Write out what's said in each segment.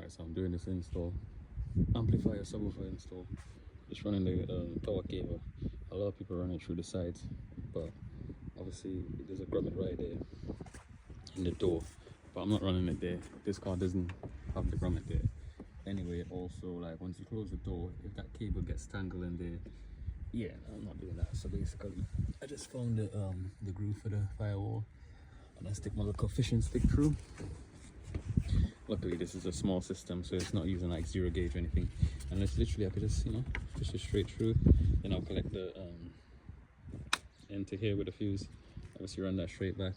Alright, so I'm doing this install, amplifier, subwoofer install. Just running the power cable. A lot of people run it through the sides, but obviously there's a grommet right there in the door, but I'm not running it there. This car doesn't have the grommet there. Anyway, also, like, once you close the door, if that cable gets tangled in there, yeah, I'm not doing that. So basically, I just found the groove for the firewall, and I stick my little coefficient stick through. Luckily, this is a small system, so it's not using like 0 gauge or anything. And it's literally, I could just, push it straight through. Then I'll collect the end to here with the fuse. Obviously, run that straight back,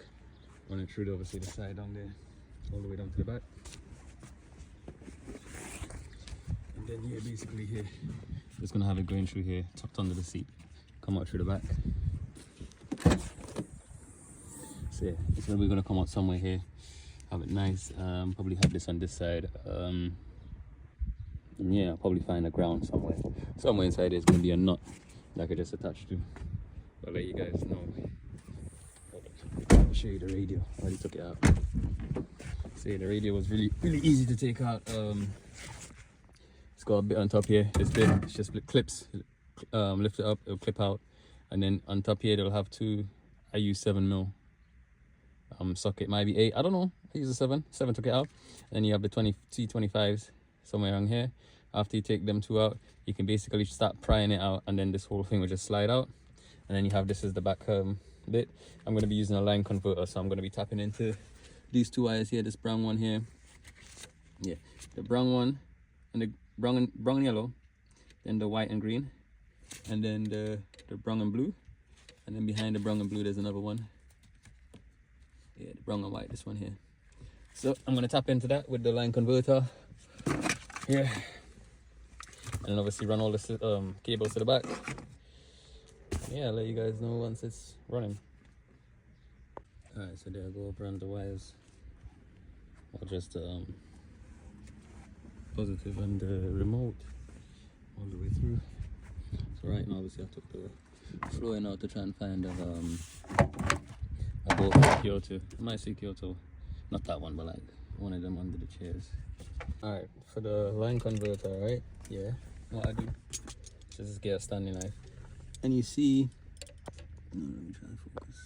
run it through obviously the side down there, all the way down to the back. And then here, basically here, just gonna have it going through here, tucked under the seat, come out through the back. So yeah, it's probably gonna come out somewhere here. Have it nice, probably have this on this side, and yeah, I'll probably find a ground somewhere inside there's going to be a nut that I could just attach to. I'll let you guys know. I'll show you the radio. I already took it out. So yeah, the radio was really easy to take out. It's got a bit on top here. It's big, it's just clips. Lift it up, it'll clip out, and then on top here they'll have two. I use 7mm socket, might be 8, I don't know. I use a 7 took it out. Then you have the T25s somewhere around here. After you take them two out, you can basically start prying it out, and then this whole thing will just slide out. And then you have this as the back bit. I'm going to be using a line converter, so I'm going to be tapping into these two wires here, this brown one here, yeah, the brown one, and the brown and yellow, then the white and green, and then the brown and blue, and then behind the brown and blue there's another one. Yeah, the brown and white, this one here. So I'm gonna tap into that with the line converter here, and then obviously run all the cables to the back. Yeah, I'll let you guys know once it's running. Alright, so there I go, around the wires. I'll just positive and the remote all the way through. So right now obviously I took the flowing out to try and find a bolt for Kyoto. I might say Kyoto, not that one, but like one of them under the chairs. Alright, for the line converter, right? Yeah, what I do is just get a standing knife, and you see, no, let me try to focus.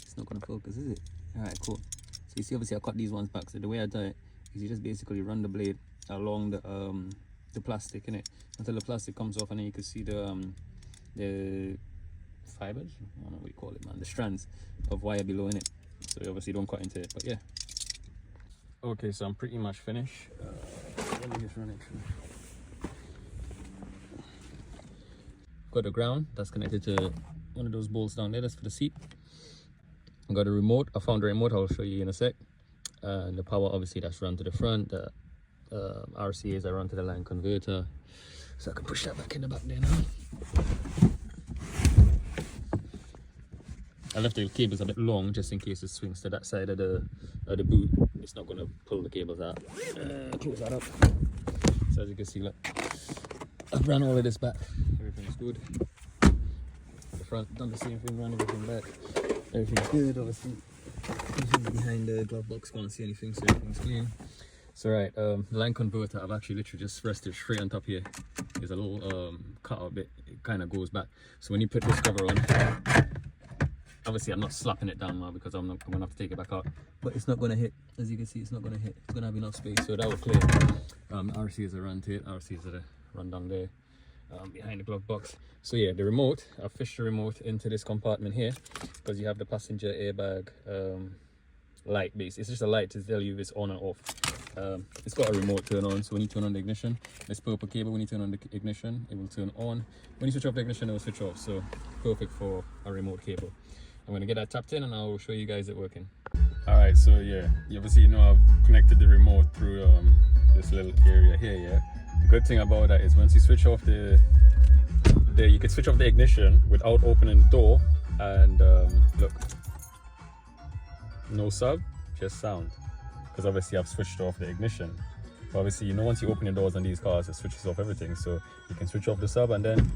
It's not gonna focus, is it? Alright, cool. So you see, obviously I cut these ones back. So the way I do it is you just basically run the blade along the plastic in it until the plastic comes off, and then you can see the fibers, I don't know what you call it, man, the strands of wire below in it. So you obviously don't cut into it, but yeah. Okay, so I'm pretty much finished. Let me just run it through. Got the ground that's connected to one of those bolts down there, that's for the seat. I got a remote. I found the remote, I'll show you in a sec. And the power obviously that's run to the front. The RCAs I run to the line converter, so I can push that back in the back there now. I left the cables a bit long just in case it swings to that side of the boot. It's not going to pull the cables out. Close that up. So as you can see, look, I've ran all of this back. Everything's good. The front, done the same thing, ran everything back. Everything's good, obviously. Anything behind the glove box, can't see anything, so everything's clean. So right, line converter, I've actually literally just rested straight on top here. There's a little cutout bit, it kind of goes back. So when you put this cover on, obviously I'm not slapping it down now because I'm gonna have to take it back out, but it's not gonna hit. As you can see, it's not gonna hit. It's gonna have enough space, so that will clear. RCs are run to it. RCs are run down there behind the glove box. So yeah, the remote, I've fished the remote into this compartment here because you have the passenger airbag light base. It's just a light to tell you if it's on or off. It's got a remote turn on, so when you turn on the ignition, this purple cable, when you turn on the ignition, it will turn on. When you switch off the ignition, it will switch off. So perfect for a remote cable. I'm gonna get that tapped in and I'll show you guys it working. All right, so yeah, obviously I've connected the remote through this little area here. Yeah, the good thing about that is once you switch off you can switch off the ignition without opening the door, and look, no sub, just sound, because obviously I've switched off the ignition. But obviously once you open the doors on these cars, it switches off everything, so you can switch off the sub and then